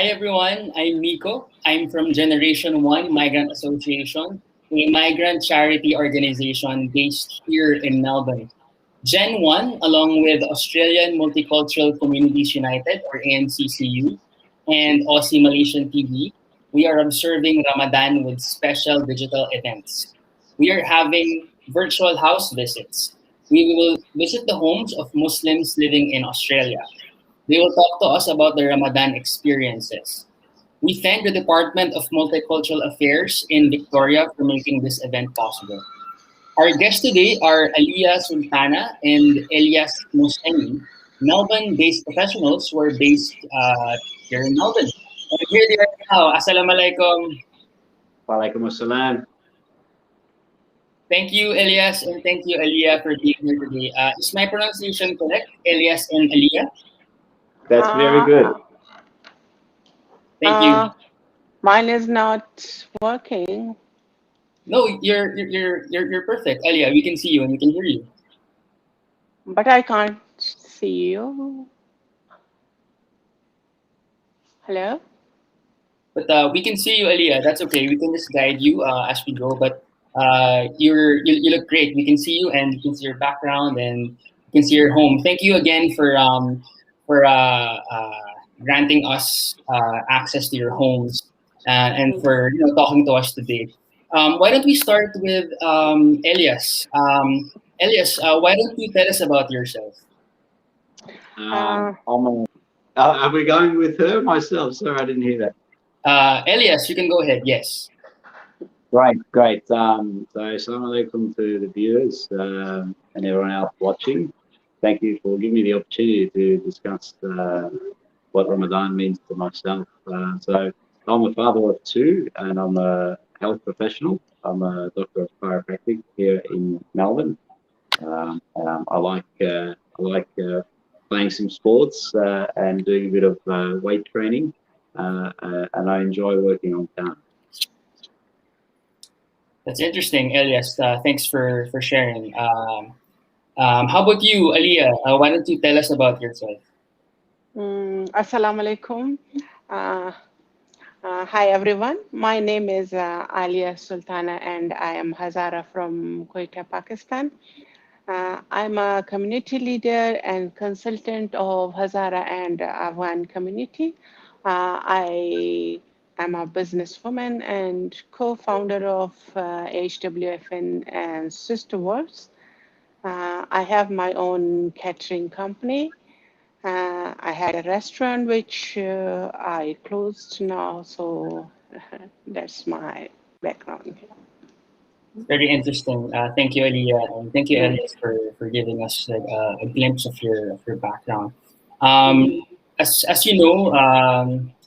Hi everyone, I'm Miko. I'm from Generation 1 Migrant Association, a migrant charity organization based here in Melbourne. Gen 1, along with Australian Multicultural Communities United, or AMCCU, and Aussie Malaysian TV, we are observing Ramadan with special digital events. We are having virtual house visits. We will visit the homes of Muslims living in Australia. They will talk to us about their Ramadan experiences. We thank the Department of Multicultural Affairs in Victoria for making this event possible. Our guests today are Alia Sultana and Elyas Mohseni, Melbourne-based professionals who are based here in Melbourne. And here they are now. Assalamu alaikum. Walaikum assalam. Thank you, Elyas, and thank you, Alia, for being here today. Is my pronunciation correct, Elyas and Alia? That's very good. Thank you. Mine is not working. No, you're perfect, Alia. We can see you and we can hear you. But I can't see you. Hello? But we can see you, Alia. That's okay. We can just guide you as we go. But you look great. We can see you and you can see your background and you can see your home. Thank you again for granting us access to your homes and for talking to us today. Why don't we start with Elyas? Elyas, why don't you tell us about yourself? Are we going with her? Myself? Sorry, I didn't hear that. Elyas, you can go ahead. Yes. Great. So, assalamu alaikum to the viewers and everyone else watching. Thank you for giving me the opportunity to discuss what Ramadan means to myself. So, I'm a father of two, and I'm a health professional. I'm a doctor of chiropractic here in Melbourne. I like playing some sports and doing a bit of weight training, and I enjoy working on town. That's interesting, Elyas. Thanks for sharing. How about you, Alia? Why don't you tell us about yourself? Assalamu alaikum. Hi everyone. My name is Alia Sultana and I am Hazara from Quetta, Pakistan. I'm a community leader and consultant of Hazara and Afghan community. I am a businesswoman and co-founder of HWFN and Sister Works. I have my own catering company. I had a restaurant which I closed now, so that's my background. Very interesting. Thank you, Alia, and thank you, Elyas, for giving us a glimpse of your background. As you know,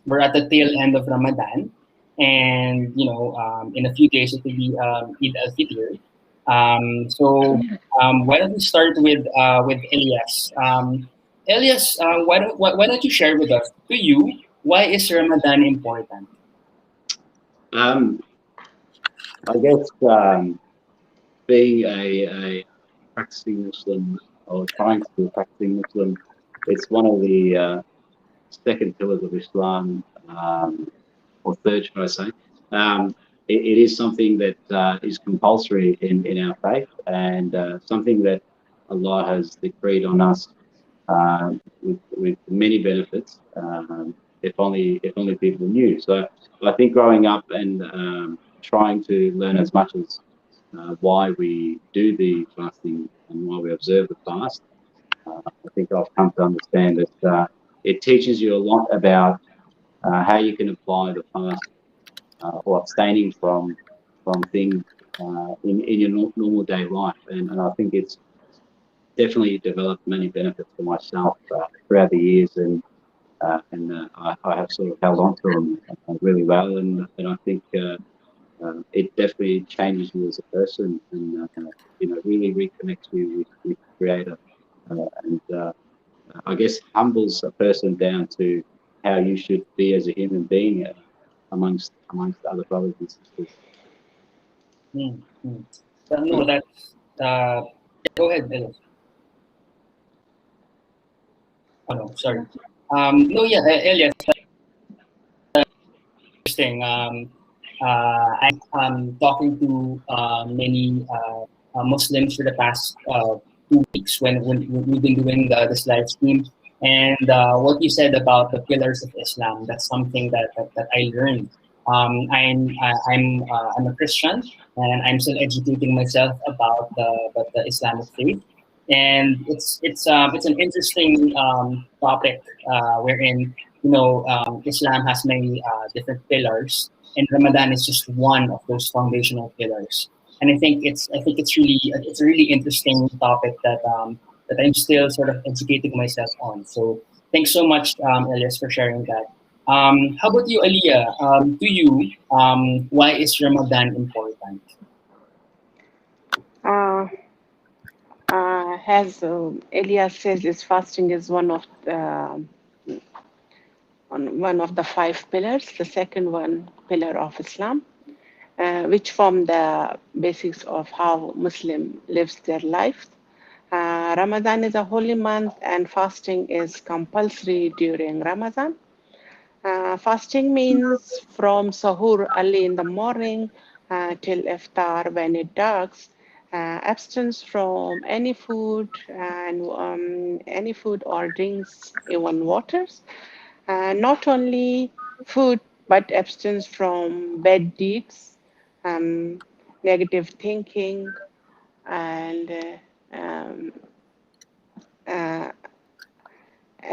we're at the tail end of Ramadan, and in a few days it will be Eid al-Fitr. So why don't we start with Elyas? Elyas, why don't you share with us? To you, why is Ramadan important? I guess being a practicing Muslim or trying to be a practicing Muslim, it's one of the second pillars of Islam, or third, should I say. It is something that is compulsory in our faith and something that Allah has decreed on us with many benefits. If only people knew. So I think growing up and trying to learn as much as why we do the fasting and why we observe the fast, I think I've come to understand that it teaches you a lot about how you can apply the fast or abstaining from things in your normal day life, and I think it's definitely developed many benefits for myself throughout the years, and I have sort of held on to them really well, and I think it definitely changes you as a person, and really reconnects you with the Creator, and I guess humbles a person down to how you should be as a human being amongst other brothers and sisters. No, that's go ahead, Elyas. Oh no, sorry. No, yeah, Elyas. interesting. I'm talking to many Muslims for the past 2 weeks when we've been doing this live stream. And what you said about the pillars of Islam, that's something that I learned. I'm a Christian, and I'm still educating myself about the Islamic faith. And it's an interesting topic wherein Islam has many different pillars, and Ramadan is just one of those foundational pillars. And I think it's a really interesting topic that I'm still sort of educating myself on. So thanks so much, Elyas, for sharing that. How about you, Alia? To you, why is Ramadan important? Uh, as Elyas says, is fasting is one of the five pillars, the second one pillar of Islam, which form the basics of how Muslim lives their life. Ramadan is a holy month, and fasting is compulsory during Ramadan. Fasting means from sahur early in the morning till iftar when it darks. Abstinence from any food and any food or drinks, even waters. Not only food, but abstinence from bad deeds, um, negative thinking, and uh,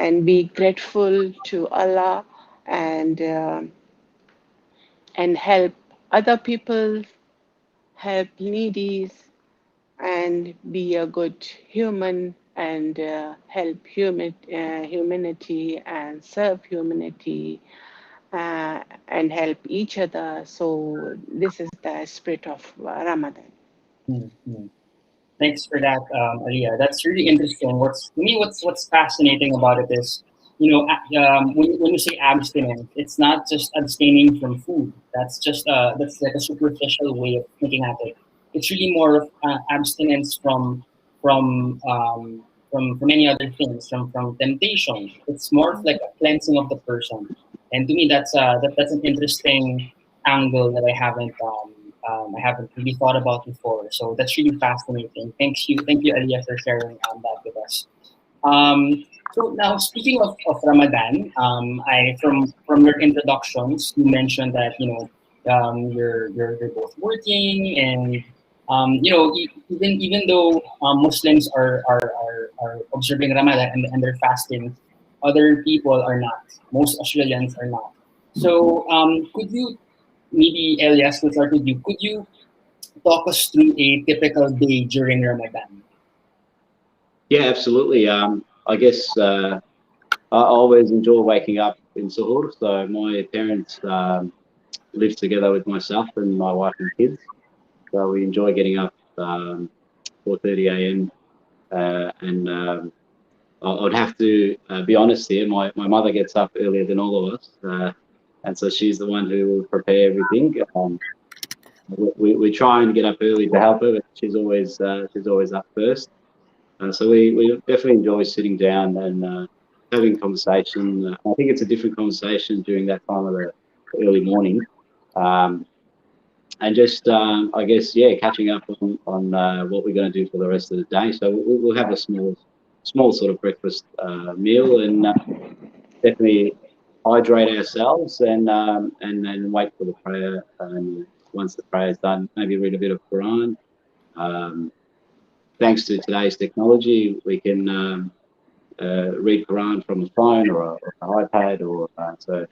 and be grateful to Allah and uh, and help other people, help needies, and be a good human and help humanity and serve humanity and help each other. So this is the spirit of Ramadan. Mhm. Thanks for that, Alia. That's really interesting. What's fascinating about it is, when you say abstinence, it's not just abstaining from food. That's like a superficial way of thinking at it. It's really more of abstinence from from many other things, from temptation. It's more of like a cleansing of the person. And to me, that's an interesting angle that I haven't really thought about before. So that's really fascinating. Thank you, Alia, for sharing that with us. So now, speaking of Ramadan, I from your introductions, you mentioned that you're both working, and even though Muslims are observing Ramadan and they're fasting, other people are not. Most Australians are not. So could you, maybe Elias, to start with you, could you talk us through a typical day during Ramadan? Yeah, absolutely. I guess I always enjoy waking up in Sahur. So my parents live together with myself and my wife and kids. So we enjoy getting up 4:30 a.m. And I'd have to be honest here. My mother gets up earlier than all of us, and so she's the one who will prepare everything. We try and get up early to help her, but she's always up first. So we definitely enjoy sitting down and having conversation. I think it's a different conversation during that time of the early morning. Um, and just I guess catching up on what we're going to do for the rest of the day. So we'll have a small sort of breakfast meal and definitely hydrate ourselves and then wait for the prayer. And once the prayer is done, maybe read a bit of Quran. Um, Thanks to today's technology, we can read Quran from a phone or an iPad, or so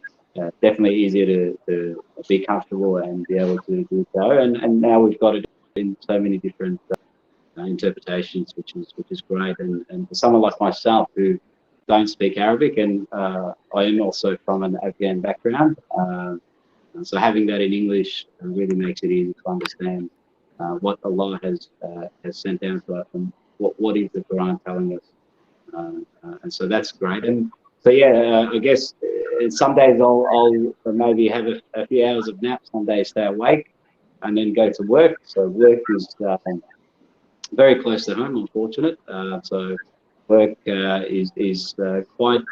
definitely easier to be comfortable and be able to do so. And now we've got it in so many different interpretations, which is great. And for someone like myself who don't speak Arabic, and I am also from an Afghan background, and so having that in English really makes it easy to understand what Allah has sent down to us and what is the Quran telling us. And so that's great. And so I guess some days I'll maybe have a few hours of nap. Some days stay awake and then go to work. So work is very close to home. I'm fortunate. So work is quite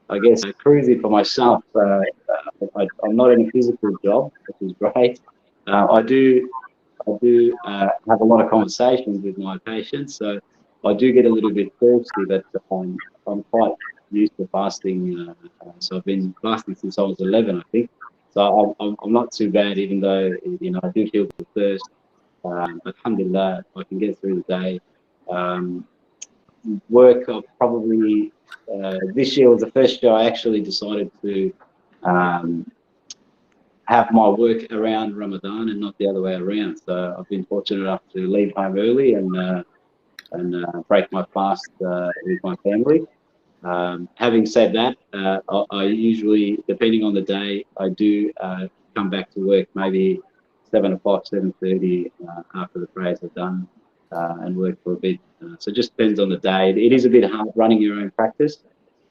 I guess cruising for myself. I'm not in a physical job, which is great. I do have a lot of conversations with my patients, so I do get a little bit thirsty, but I'm quite used to fasting. So I've been fasting since I was 11, I think. So I'm not too bad, even though I do feel the thirst. But alhamdulillah, I can get through the day. Um, Work probably this year was the first year I actually decided to um, have my work around Ramadan and not the other way around. So I've been fortunate enough to leave home early and break my fast with my family. Having said that, I usually, depending on the day, I do come back to work maybe 7 o'clock, 7:30 after the prayers are done, and work for a bit. So it just depends on the day. It is a bit hard running your own practice,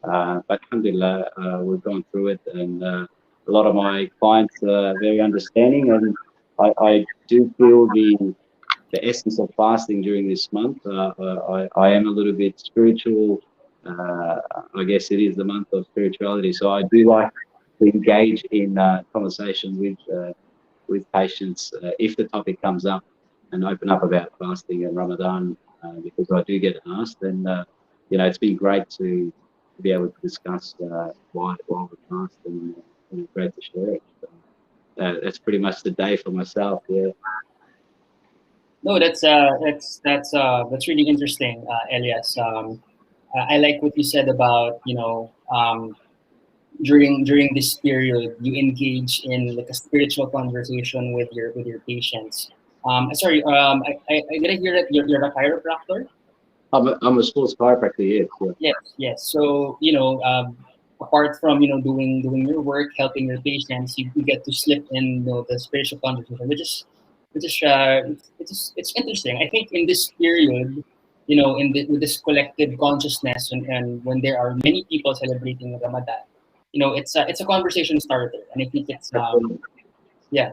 but alhamdulillah, we've gone through it, and a lot of my clients are very understanding, and I do feel the essence of fasting during this month. I am a little bit spiritual. Uh, I guess it is the month of spirituality, so I do like to engage in conversation with patients if the topic comes up, and open up about fasting and Ramadan because I do get asked, and it's been great to be able to discuss while we fast, and great to share it. So, that's pretty much the day for myself. Yeah. No, that's really interesting, Elias. I like what you said about during this period you engage in like a spiritual conversation with your patients. Sorry, I did I hear that you're a chiropractor? I'm a sports chiropractor. Yes. Yeah. Yes, yes. So apart from doing your work, helping your patients, you get to slip in the spiritual conversation, it's interesting. I think in this period, with this collective consciousness, and when there are many people celebrating Ramadan, it's a conversation starter, and I think it's yeah.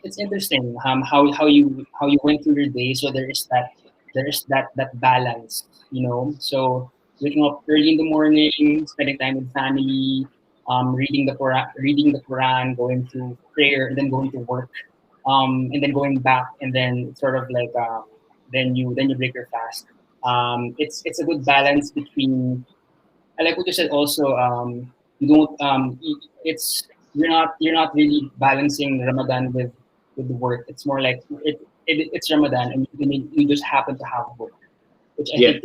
It's interesting how you went through your day. So there is that balance, So waking up early in the morning, spending time with family, reading the Quran, going to prayer, and then going to work, and then going back, and then sort of like then you break your fast. It's a good balance between. I like what you said also. You don't. It's you're not really balancing Ramadan with the work. It's more like it's Ramadan, and you just happen to have both, which I Yeah. think,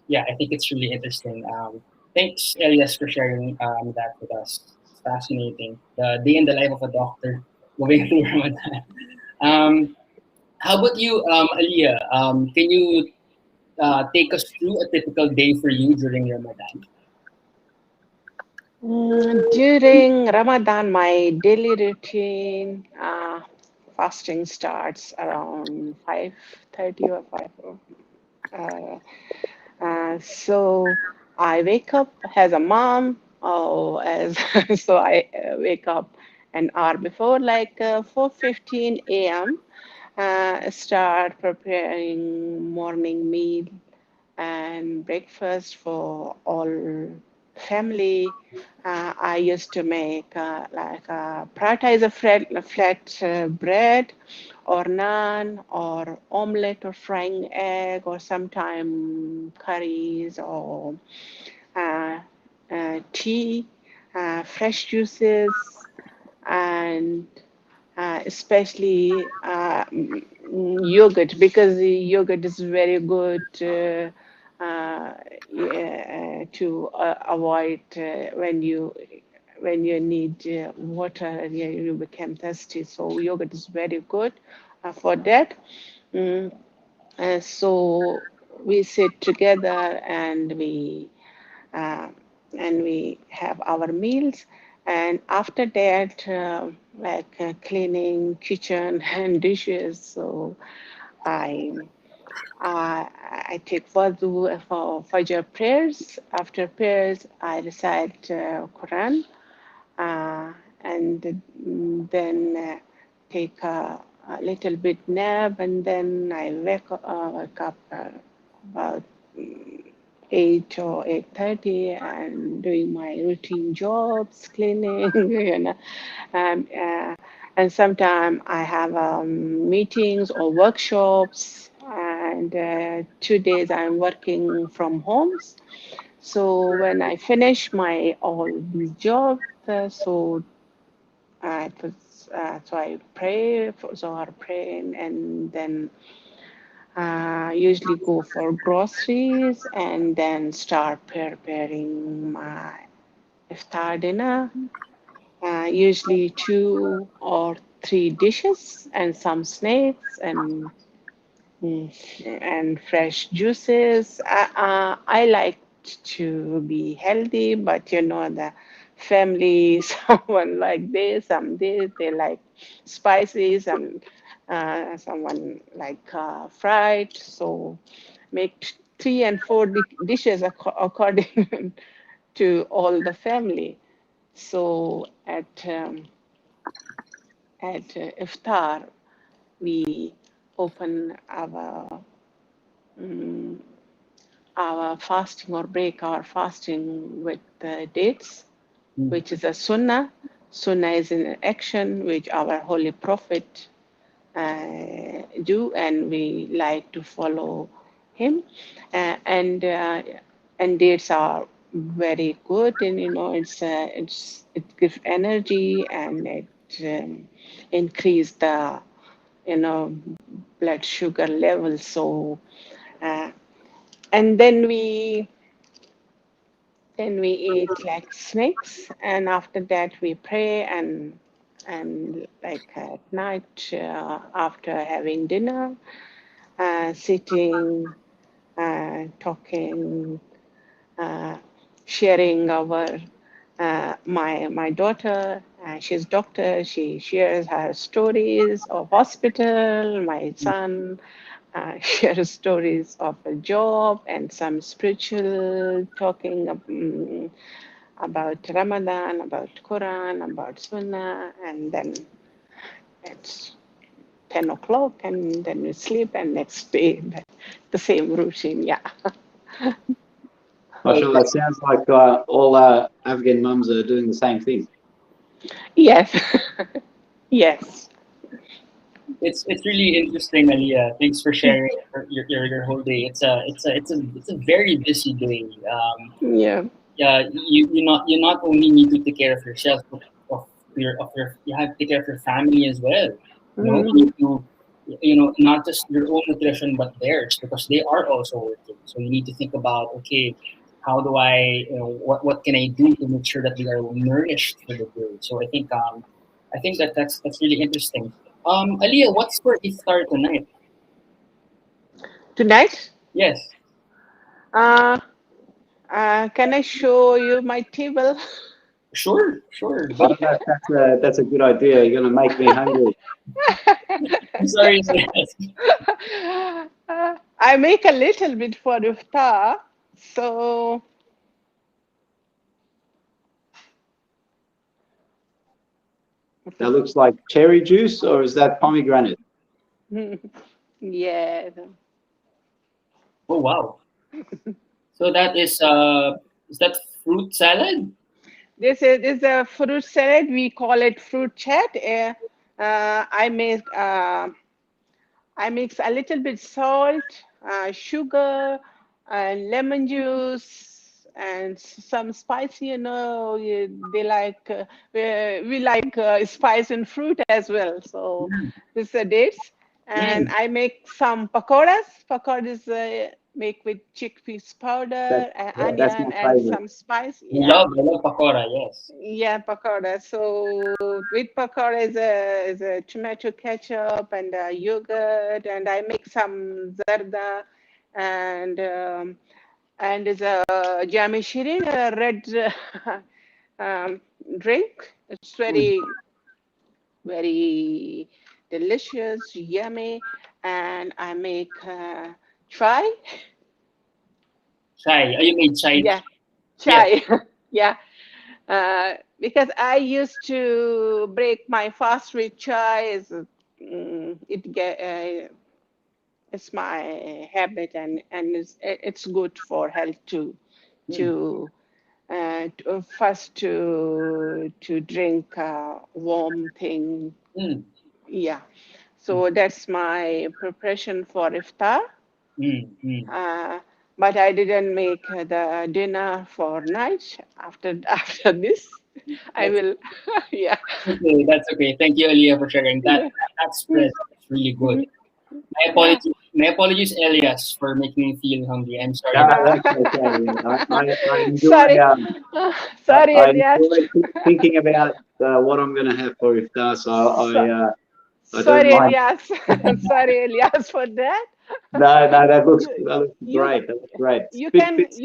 yeah, I think it's really interesting. Thanks, Elias, for sharing that with us. It's fascinating. The day in the life of a doctor going through Ramadan. Um, how about you, Alia? Can you take us through a typical day for you during Ramadan? During Ramadan, my daily routine fasting starts around 5:30 or 5. Uh, so I wake up as a mom. Oh, as so I wake up an hour before, like 4:15 a.m. Start preparing morning meal and breakfast for all family. I used to make prioritize a flat bread or naan or omelette or frying egg or sometime curries or uh, tea, fresh juices, and especially yogurt, because the yogurt is very good to avoid when you need water and you become thirsty. So yogurt is very good for that. Mm, so we sit together uh, and we have our meals. And after that, cleaning kitchen and dishes. So I I take wudu for Fajr prayers. After prayers, I recite Quran, uh, and then take a little bit nap, and then I wake up about 8 or 8:30 and doing my routine jobs, cleaning, Um, uh, and sometimes I have meetings or workshops, and 2 days I'm working from homes. So when I finish my all these jobs, so I pray, so I pray, and then usually go for groceries, and then start preparing my iftar dinner. Usually 2 or 3 dishes and some snacks and fresh juices. I like to be healthy, but the family, someone like this, some this, they like spicy, someone like fried. So make 3 and 4 dishes according to all the family. So at iftar, we open mm, our fasting or break our fasting with dates, which is a sunnah. Sunnah is an action which our holy prophet do, and we like to follow him. And dates are very good, and it gives energy, and it increase the you know blood sugar level. So uh, and then we eat like snakes, and after that we pray, and like at night, after having dinner, sitting, talking, uh, sharing our my daughter. She's doctor. She shares her stories of hospital. My son shares stories of a job, and some spiritual talking about Ramadan, about Quran, about Sunnah, and then it's 10 o'clock, and then we sleep, and next day the same routine. Yeah. Marshall, that sounds like all Afghan mums are doing the same thing. Yes. Yes. It's really interesting, Alia. Thanks for sharing your whole day. It's a very busy day. Yeah. Yeah, you not only need to take care of yourself, but of your you have to take care of your family as well. You need to not just your own nutrition but theirs, because they are also working. So you need to think about, okay, how do I what can I do to make sure that they are nourished for the day. So I think that's really interesting. Alia, what's for iftar tonight? Tonight, Yes, uh, can I show you my table? sure. I don't know if that's a good idea. You're going to make me hungry. I'm sorry. I make a little bit for iftar, so That looks like cherry juice, or is that pomegranate? yeah. Oh wow. So is that fruit salad? This is a fruit salad. We call it fruit chat. I mix a little bit salt, sugar, and lemon juice, and some spicy. They like we like spice and fruit as well. So Mm. this is dates, and Mm. I make some pakoras. Pakoras make with chickpeas That, powder, that's my onion, and favorite. some spice. I Yeah. love pakora. Yes. Yeah, pakoda. So with pakoda is a tomato ketchup and yogurt, and I make some zarda, and is a jami shirin, a red um, drink. It's Mm. very delicious, yummy, and I make chai. Chai. You made chai. Yeah, Yes. chai. Yeah. Because I used to break my fast with chai. It get it's my habit, and it's good for health too. To first to drink warm thing. Mm. Yeah. So that's my preparation for iftar. Mm. But I didn't make the dinner for night. After this, I That's will. Yeah. okay. That's okay. Thank you, Alia, for sharing that. Yeah. That spread is really good. My Yeah. apologies. My apologies, Elias, for making me feel hungry. I'm sorry No, about Uh, that's okay. I enjoy sorry. Sorry, I Elyas. enjoy thinking about what I'm going to have for iftar, so So, I don't sorry, mind. Elyas. Sorry, Elyas, for that. No, You, that looks you, great. That looks great. you Bit, can bit,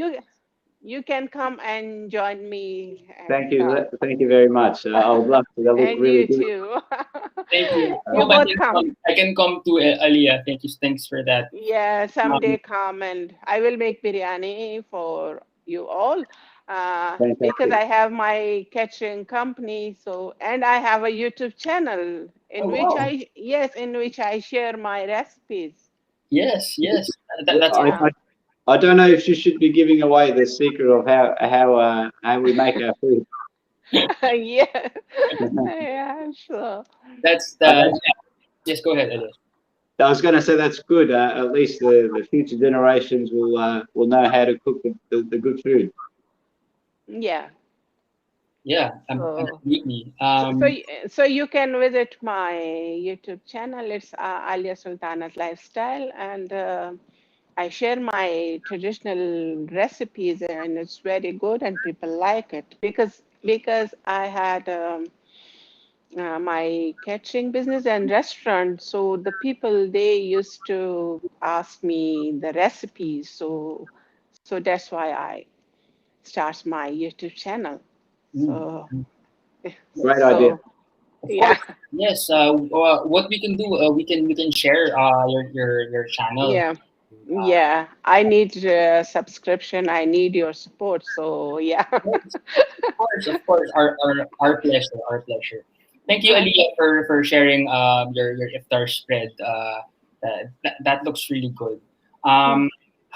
you can come and join me at iftar, thank you very much. I would love to. That looks and really you good. too. Thank you. I You hope I both can come. come. I can come to Alia. Thank you. Thanks for that. Yeah, Um, someday come, and I will make biryani for you all. Because Fantastic. I have my catering company, so, and I have a YouTube channel oh in which wow. in which I share my recipes. Yes. Yes. That's I, Yeah. I, I don't know if you should be giving away the secret of how we make our food. Yeah. Yeah, sure. that's I, the. Yes. Go ahead, Elias. I was going to say that's good. At least the future generations will know how to cook the good food. Yeah. Yeah. So, Absolutely. so you can visit my YouTube channel. It's Alia Sultana's Lifestyle, and I share my traditional recipes, and it's very good, and people like it because I had my catering business and restaurant. So the people, they used to ask me the recipes. So that's why I start my YouTube channel. Mm. So Great idea. so Of yeah. course. Yes. What we can do, we can share your channel. Yeah. Yeah, I need subscription. I need your support. So yeah. Yes, of course. Our pleasure. Our pleasure. Thank you, Alia, for sharing your iftar spread. That looks really good. How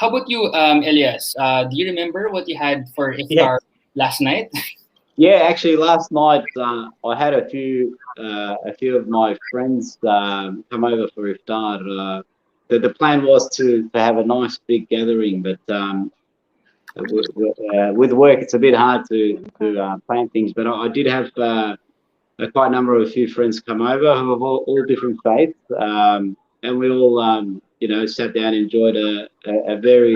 about you, Elias? Do you remember what you had for Yeah, iftar last night? yeah. Actually, last night I had a few of my friends come over for iftar. The plan was to have a nice big gathering, but with work it's a bit hard to plan things. But I did have quite a number of a few friends come over who have all different faiths, and we all sat down and enjoyed a very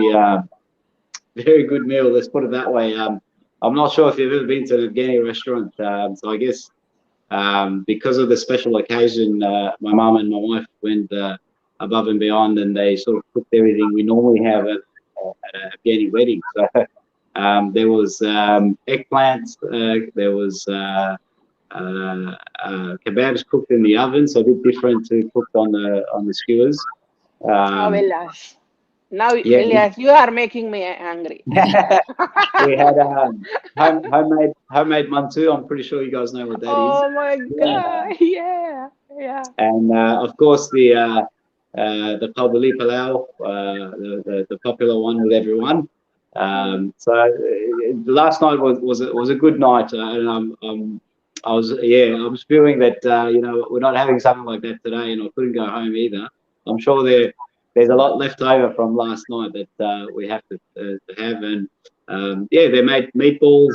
very good meal. Let's put it that way. I'm not sure if you've ever been to an Afghani restaurant, so I guess because of the special occasion, my mum and my wife went above and beyond, and they sort of cooked everything we normally have at an Afghani wedding. So there was eggplant, there was kebabs cooked in the oven, so a bit different to cooked on the skewers. Oh, Um, Elias. Now, yeah, Elias, you are making me angry. we had homemade mantu. I'm pretty sure you guys know what that is. Oh my Yeah. God. Yeah. Yeah. And of course the Kabuli palau, the popular one with everyone. Last night was a good night, and I was feeling that we're not having something like that today, and I couldn't go home either. I'm sure there's a lot left over from last night that we have to have, and they made meatballs.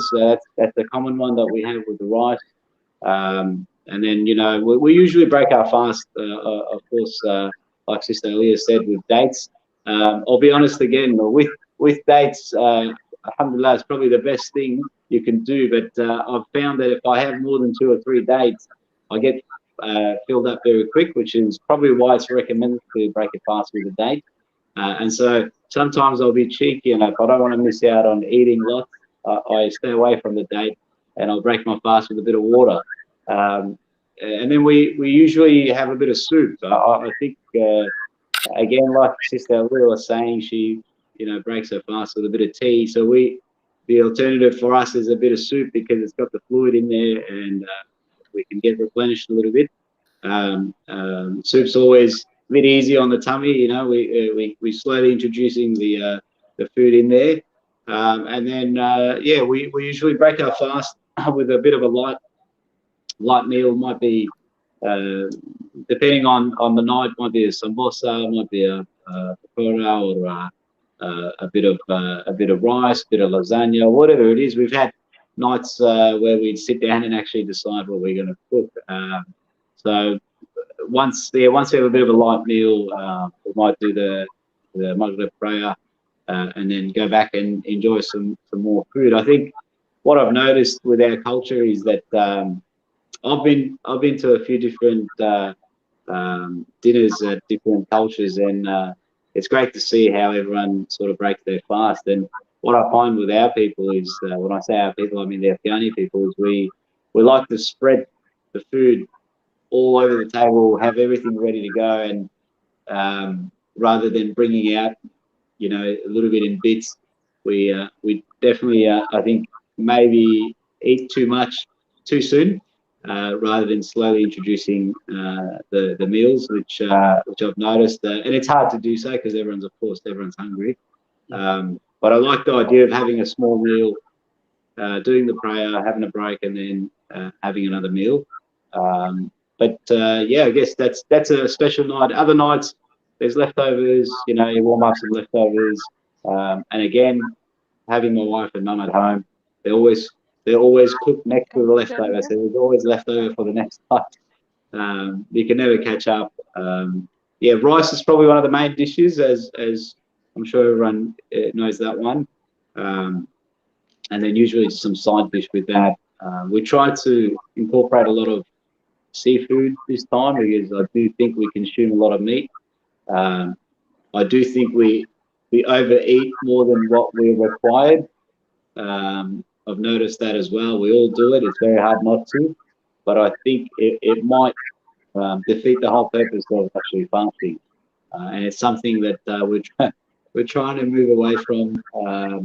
That's the common one that we have with the rice. And then, we usually break our fast, of course, like Sister Alia said, with dates. I'll be honest again, with dates, alhamdulillah, it's probably the best thing you can do. But I've found that if I have more than 2 or 3 dates, I get filled up very quick, which is probably why it's recommended to break a fast with a date. And so sometimes I'll be cheeky, and if I don't want to miss out on eating lots, I stay away from the date, and I'll break my fast with a bit of water. And then we usually have a bit of soup. I think again, like Sister Alia was saying, she breaks her fast with a bit of tea. So the alternative for us is a bit of soup because it's got the fluid in there, and we can get replenished a little bit. Soup's always bit easy on the tummy. You know, we slowly introducing the food in there, and then yeah, we usually break our fast with a bit of a light meal. Might be depending on the night, might be a samosa, might be a pakora, or a bit of rice, a bit of lasagna, whatever it is. We've had nights where we'd sit down and actually decide what we're going to cook. So once we have a bit of a light meal, we might do the Maghrib prayer, and then go back and enjoy some more food. I think what I've noticed with our culture is that I've been to a few different dinners at different cultures, and it's great to see how everyone sort of breaks their fast. And what I find with our people is, when I say our people, I mean the Afghani people, is we like to spread the food all over the table, have everything ready to go, and rather than bringing out, you know, a little bit in bits, we definitely, I think, maybe eat too much too soon, rather than slowly introducing the meals, which I've noticed, and it's hard to do so because everyone's hungry. But I like the idea of having a small meal, doing the prayer, having a break, and then having another meal. But yeah, I guess that's a special night. Other nights, there's leftovers. You know, you warm up some leftovers, and again, having my wife and mum at home, they always cook next to the leftover, so there's always leftover for the next night. You can never catch up. Yeah, rice is probably one of the main dishes, as I'm sure everyone knows that one. And then usually some side dish with that. We try to incorporate a lot of seafood this time because I do think we consume a lot of meat. I do think we overeat more than what we're required. I've noticed that as well. We all do it. It's very hard not to, but I think it might defeat the whole purpose of actually fasting. And it's something that we're trying to move away from,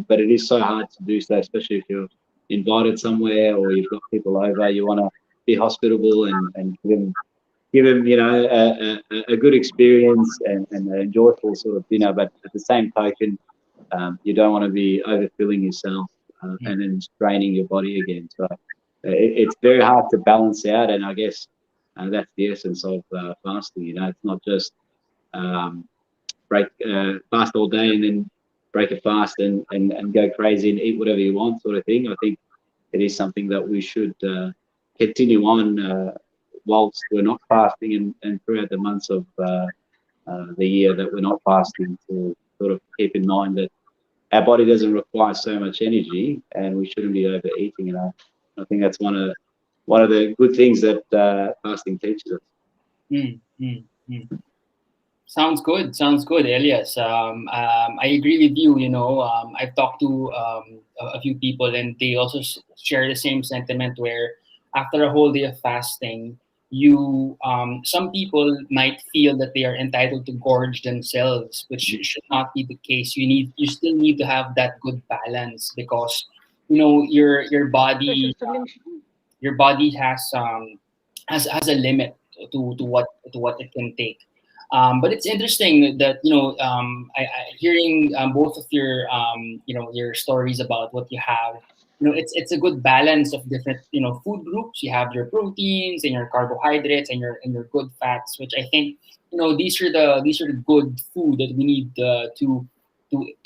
but it is so hard to do so, especially if you're invited somewhere or you've got people over. You want to be hospitable and give them, you know, a good experience and a joyful sort of dinner. But at the same token, you don't want to be overfilling yourself and then straining your body again. So it's very hard to balance out, and I guess that's the essence of fasting. You know, it's not just fast all day and then break a fast and go crazy and eat whatever you want, sort of thing. I think it is something that we should continue on whilst we're not fasting, and throughout the months of the year that we're not fasting, to sort of keep in mind that our body doesn't require so much energy and we shouldn't be overeating. You know, I think that's one of the good things that fasting teaches us. Sounds good, Elyas. I agree with you. You know, I've talked to a few people, and they also share the same sentiment. Where after a whole day of fasting, some people might feel that they are entitled to gorge themselves, which should not be the case. You still need to have that good balance, because you know your body has a limit to what it can take. But it's interesting that, you know, hearing both of your your stories about what you have. You know, it's a good balance of different, you know, food groups. You have your proteins and your carbohydrates and your good fats, which I think, you know, these are the good food that we need to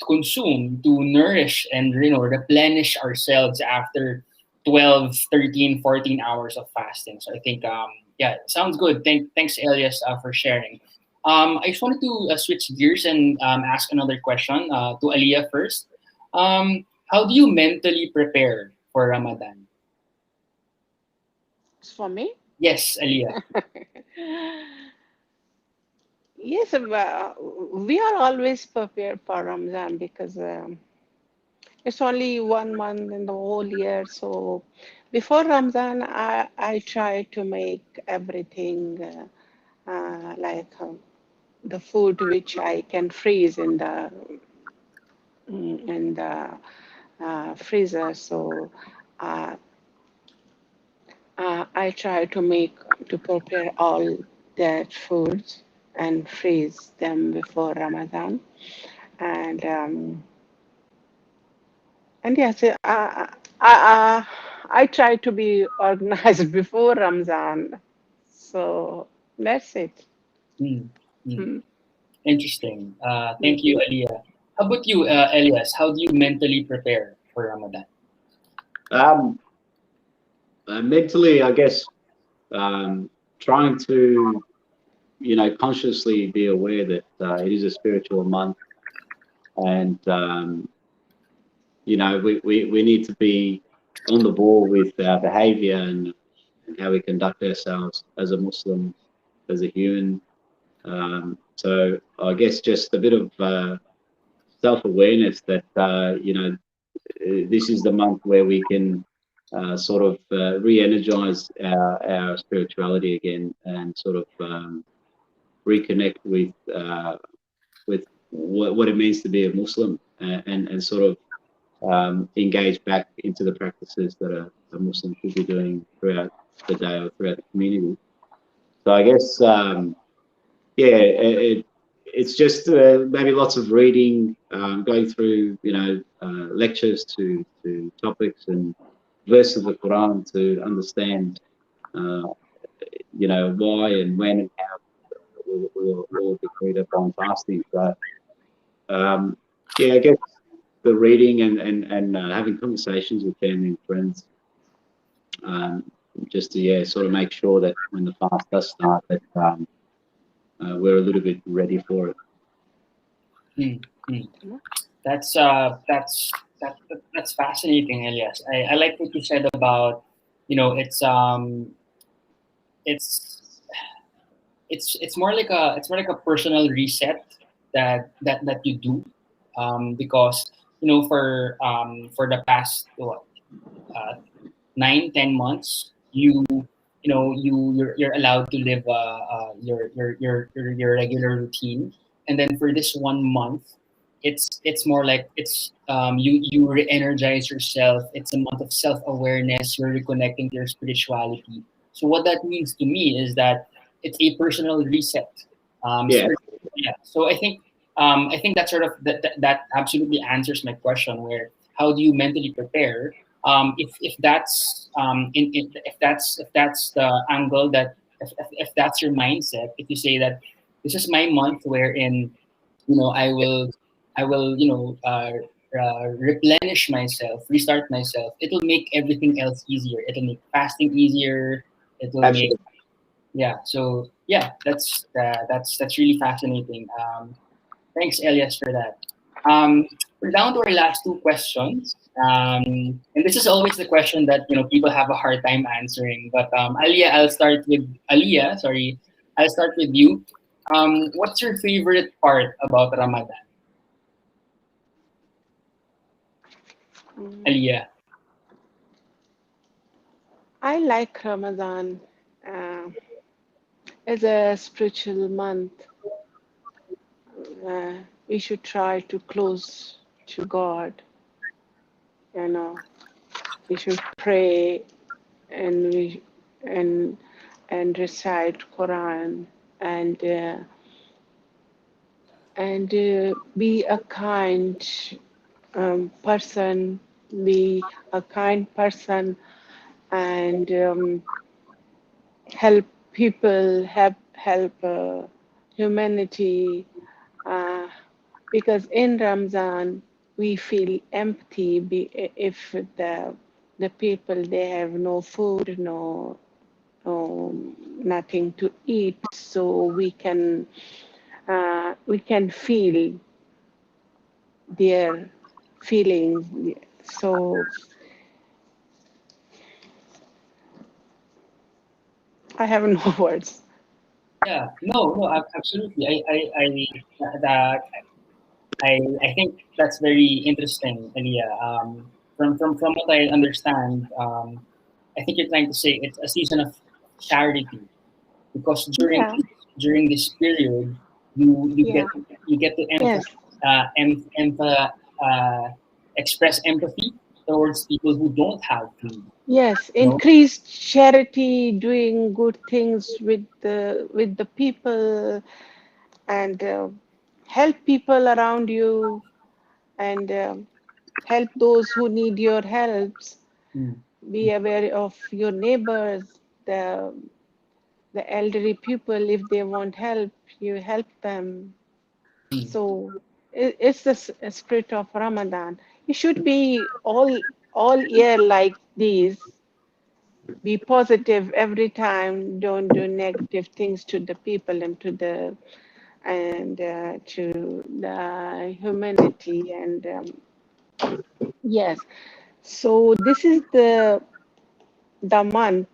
consume to nourish and, you know, replenish ourselves after 12, 13, 14 hours of fasting. So I think yeah, sounds good. Thanks, Elyas, for sharing. I just wanted to switch gears and ask another question to Alia first. How do you mentally prepare for Ramadan? For me? Yes, Alia. Yes, we are always prepared for Ramadan because it's only 1 month in the whole year. So before Ramadan, I try to make everything like the food which I can freeze in the freezer. So I try to prepare all that foods and freeze them before Ramadan. And yes, I try to be organized before Ramadan. So that's it. Mm, mm. Mm. Interesting. Thank you, Alia. How about you, Elias? How do you mentally prepare for Ramadan? Mentally, I guess, trying to, consciously be aware that it is a spiritual month, and we need to be on the ball with our behavior and how we conduct ourselves as a Muslim, as a human. So I guess just a bit of self-awareness that this is the month where we can sort of re-energize our spirituality again, and sort of reconnect with what it means to be a Muslim, and sort of engage back into the practices that a Muslim should be doing throughout the day or throughout the community. So I guess, it's just maybe lots of reading, going through, lectures to topics and verses of the Quran to understand, why and when and how we'll decreed upon fasting. So, I guess the reading and having conversations with family and friends, just to sort of make sure that when the fast does start, that we're a little bit ready for it. That's fascinating, Elias. I like what you said about, it's more like a personal reset that you do, because for the past 9-10 months, you're allowed to live your regular routine, and then for this 1 month, it's more like you re-energize yourself. It's a month of self-awareness. You're reconnecting to your spirituality. So what that means to me is that it's a personal reset. Yeah. So I think that sort of that absolutely answers my question. Where how do you mentally prepare? If that's if that's the angle, that if that's your mindset, if you say that this is my month wherein I will replenish myself, restart myself. It'll make everything else easier. It'll make fasting easier. It'll Absolutely. make So that's really fascinating. Thanks, Elias, for that. We're down to our last two questions, and this is always the question that people have a hard time answering. But Alia, I'll start with you. What's your favorite part about Ramadan, Alia? I like Ramadan as a spiritual month. We should try to close to God. We should pray and recite Quran and be a kind person. Be a kind person and help people, help humanity, because in Ramadan we feel empty if the people, they have no food, nothing to eat, so we can feel their feelings. So I have no words. Yeah, no, absolutely. I think that's very interesting, Elia. From what I understand, I think you're trying to say it's a season of charity, because during this period, you get to Yes. express empathy towards people who don't have food. Yes, increased charity, doing good things with the people, and help people around you, and help those who need your helps. Be aware of your neighbors, the elderly people. If they want help, you help them. So it's the spirit of Ramadan. It should be all year like these. Be positive every time. Don't do negative things to the people and to the humanity. And yes, so this is the month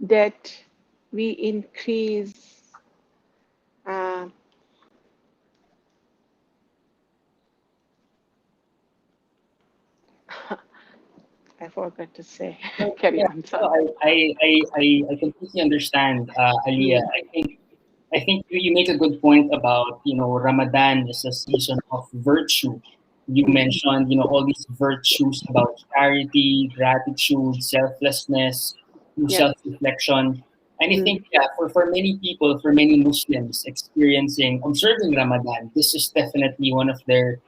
that we increase. Uh, I forgot to say. Carry on. No, I completely understand, Alia. I think you make a good point about, Ramadan is a season of virtue. You mentioned, all these virtues about charity, gratitude, selflessness, Yeah. self-reflection. And I think, yeah, for many people, for many Muslims observing Ramadan, this is definitely one of their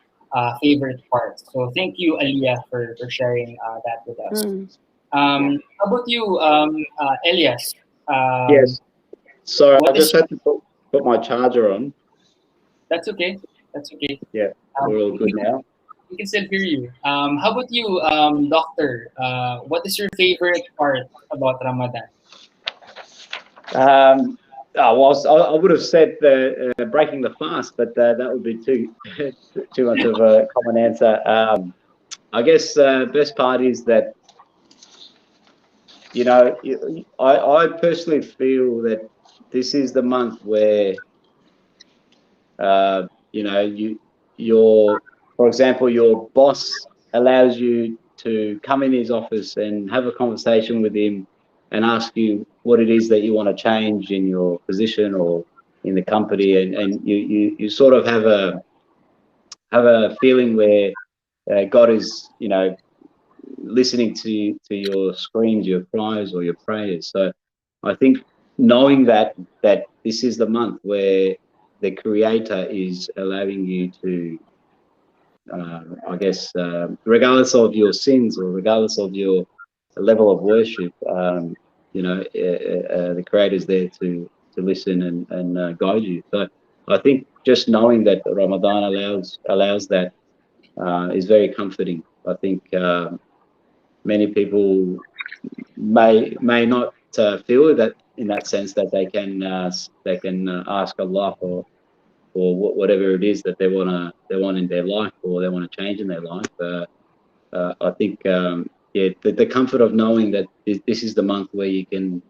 favorite parts. So thank you, Alia, for sharing that with us. Yeah. How about you, Elyas? Yes. Sorry, I What just is had to put my charger on. That's okay. That's okay. Yeah, we're all good now. We can still hear you. How about you, Doctor? What is your favorite part about Ramadan? I would have said the breaking the fast, but that would be too much of a common answer. I guess best part is that I personally feel that this is the month where for example, your boss allows you to come in his office and have a conversation with him and ask you what it is that you want to change in your position or in the company, and you sort of have a feeling where God is listening to your screams, your cries, or your prayers. So I think knowing that this is the month where the Creator is allowing you to, regardless of your sins or regardless of your level of worship, the Creator is there to listen and guide you. So I think just knowing that Ramadan allows that is very comforting. I think many people may not feel that in that sense that they can ask Allah for whatever it is that they want in their life or they want to change in their life. I think the comfort of knowing that this is the month where you can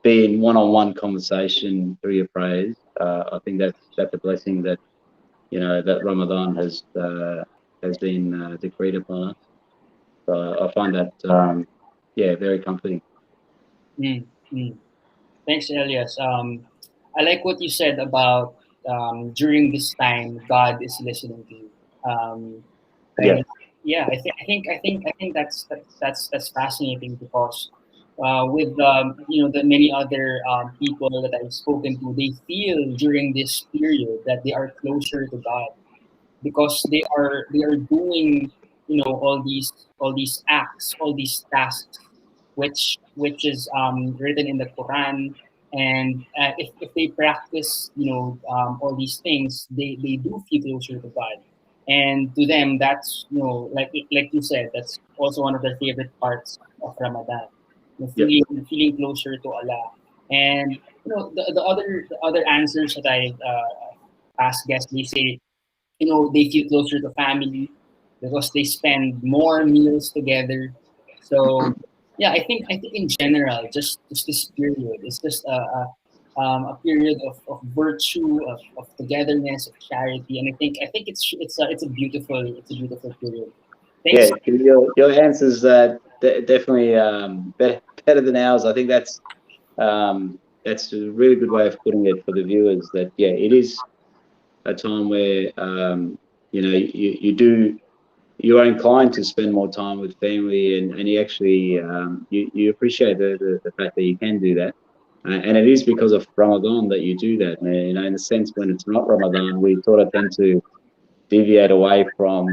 be in one-on-one conversation through your prayers. I think that's a blessing that that Ramadan has been decreed upon us. So I find that very comforting. Thanks, Elias. I like what you said about during this time, God is listening to you. And yeah, I think that's fascinating because with the many other people that I've spoken to, they feel during this period that they are closer to God because they are doing all these acts, all these tasks, which is written in the Quran. And if they practice all these things, they do feel closer to God. And to them, that's like you said, that's also one of their favorite parts of Ramadan. Feeling closer to Allah. And the other answers that I asked guests, they say they feel closer to family because they spend more meals together. So yeah, I think in general, just this period is just a period of virtue, of togetherness, of charity, and I think it's a beautiful period. Thanks. Yeah, your answers definitely better than ours. I think that's a really good way of putting it for the viewers. That it is a time where you are inclined to spend more time with family, and you actually you appreciate the fact that you can do that. And it is because of Ramadan that you do that. You know, in a sense, when it's not Ramadan, we sort of tend to deviate away from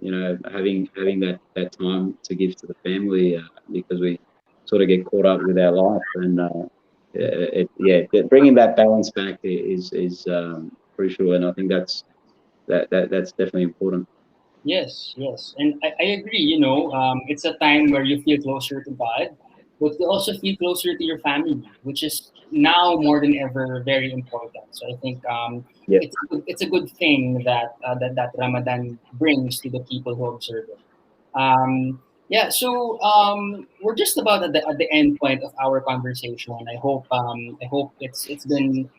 you know, having that time to give to the family because we sort of get caught up with our life. And bringing that balance back is crucial, and I think that's definitely important. Yes, yes, and I agree. You know, it's a time where you feel closer to God, but you also feel closer to your family, which is now more than ever very important. So I think Yeah. it's a good thing that that Ramadan brings to the people who observe it. Yeah, so we're just about at the end point of our conversation. I hope it's been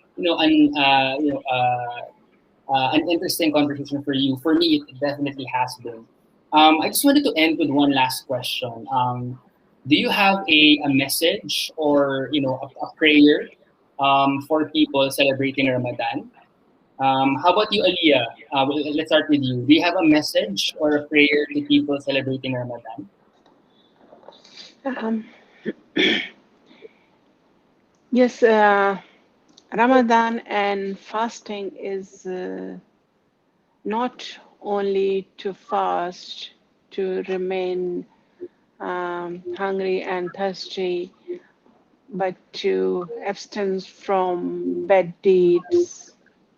an interesting conversation for you. For me, it definitely has been. I just wanted to end with one last question. Do you have a message or a prayer for people celebrating Ramadan? How about you, Alia? Let's start with you. Do you have a message or a prayer to people celebrating Ramadan? Um, yes, Ramadan and fasting is not only to fast, to remain hungry and thirsty, but to abstain from bad deeds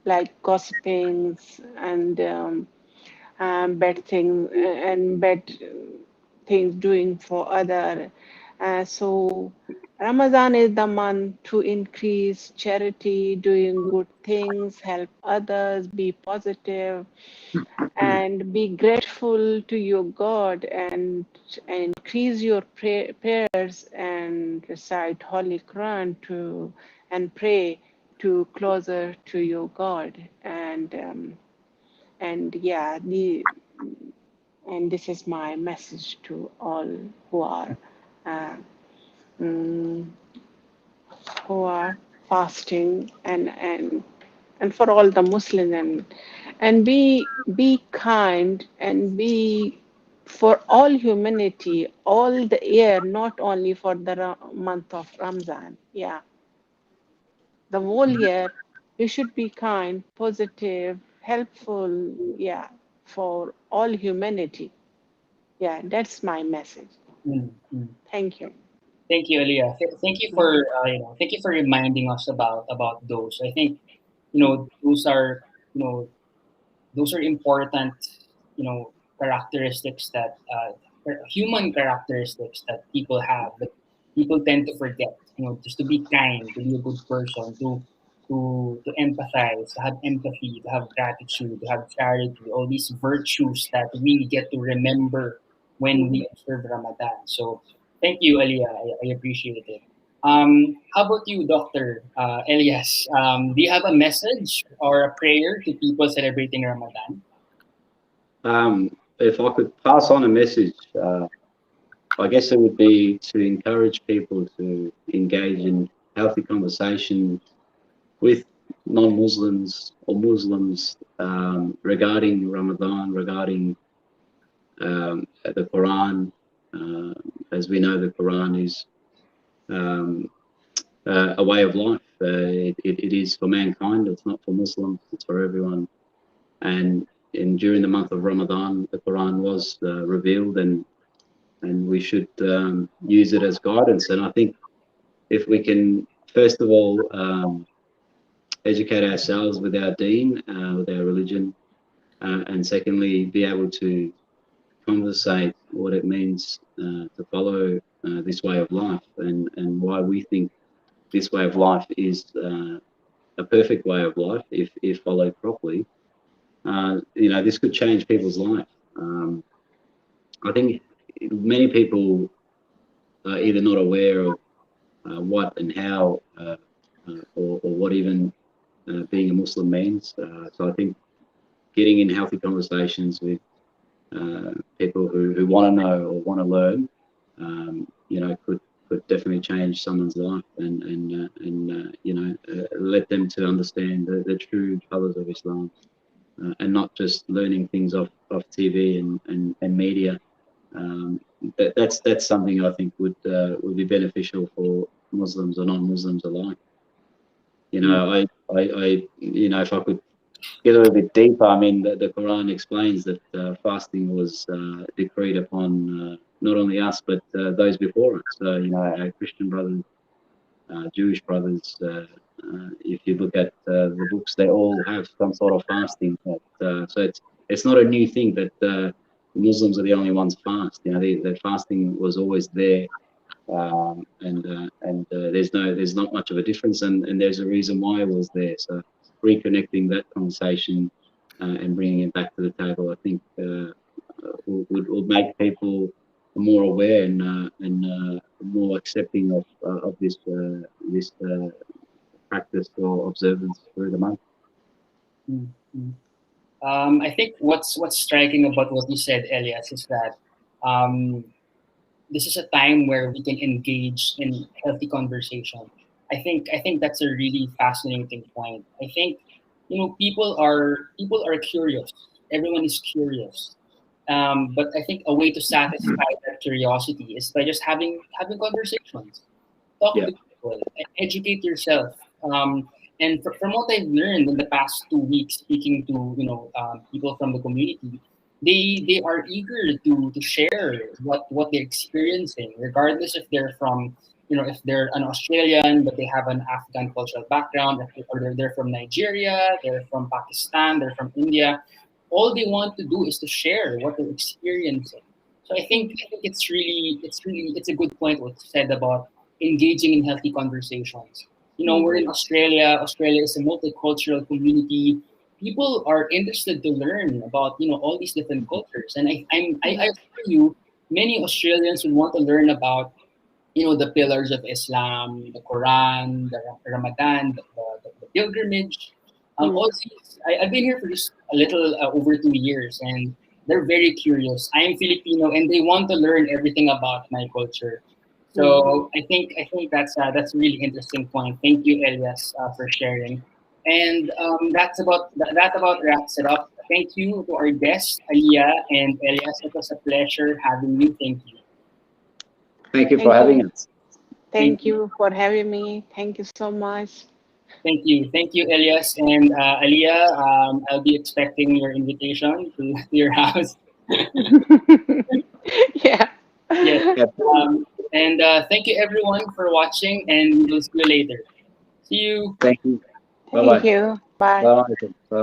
like gossipings and bad things and bad things doing for other. So Ramadan is the month to increase charity, doing good things, help others, be positive, and be grateful to your God, and increase your prayers and recite Holy Quran and pray to closer to your God. And yeah, and this is my message to all who are uh, mm, who are fasting, and for all the Muslims, and be kind and be for all humanity all the year, not only for the month of Ramadan. Yeah, the whole year we should be kind, positive, helpful. Yeah, for all humanity. Yeah, that's my message. Mm-hmm. Thank you. Thank you, Alia. Thank you for thank you for reminding us about those. I think those are those are important characteristics that human characteristics that people have, but people tend to forget. Just to be kind, to be a good person, to empathize, to have empathy, to have gratitude, to have charity, all these virtues that we get to remember when we observe Ramadan. So thank you, Alia. I appreciate it. How about you, Dr. Elyas? Do you have a message or a prayer to people celebrating Ramadan? If I could pass on a message, I guess it would be to encourage people to engage in healthy conversation with non-Muslims or Muslims regarding Ramadan, regarding the Quran. As we know, the Quran is um, a way of life. It is for mankind. It's not for Muslims. It's for everyone. And during the month of Ramadan, the Quran was revealed, and we should use it as guidance. And I think if we can, first of all, educate ourselves with our deen, with our religion, and secondly, be able to conversate what it means to follow this way of life, and why we think this way of life is a perfect way of life if followed properly. This could change people's life. I think many people are either not aware of what and how, or what even being a Muslim means. So I think getting in healthy conversations with people who want to know or want to learn, could definitely change someone's life, and let them to understand the true colours of Islam, and not just learning things off TV and media. That's something I think would be beneficial for Muslims or non-Muslims alike. You know, if I could get a little bit deeper, I mean, the Quran explains that fasting was decreed upon not only us, but those before us. So, you know, our Christian brothers, Jewish brothers, if you look at the books, they all have some sort of fasting. So it's not a new thing that Muslims are the only ones fast. You know, the fasting was always there. There's not much of a difference, and there's a reason why it was there. So reconnecting that conversation and bringing it back to the table, I think would make people more aware and more accepting of this practice or observance through the month. Mm-hmm. I think what's striking about what you said, Elyas, is that this is a time where we can engage in healthy conversation. I think that's a really fascinating point. I think, you know, people are curious. Everyone is curious. But I think a way to satisfy that curiosity is by just having conversations, talk Yeah. to people, educate yourself. And from what I've learned in the past 2 weeks, speaking to people from the community, they are eager to share what they're experiencing, regardless if they're from, if they're an Australian but they have an Afghan cultural background, or they're from Nigeria, they're from Pakistan, they're from India. All they want to do is to share what they're experiencing. So I think it's a good point what you said about engaging in healthy conversations. You know, we're in Australia. Australia is a multicultural community. People are interested to learn about, all these different cultures, and I assure you, many Australians would want to learn about, the pillars of Islam, the Quran, the Ramadan, the pilgrimage. All these, I've been here for just a little over 2 years, and they're very curious. I am Filipino, and they want to learn everything about my culture. So I think that's a really interesting point. Thank you, Elyas, for sharing. And that about wraps it up. Thank you to our guests, Alia and Elyas. It was a pleasure having you. Thank you. Thank you for having us. Thank you for having me. Thank you so much. Thank you, Elyas and Alia. I'll be expecting your invitation to your house. Yeah. Yes. And thank you everyone for watching, and we'll see you later. See you. Thank you. Thank you. Bye. Bye.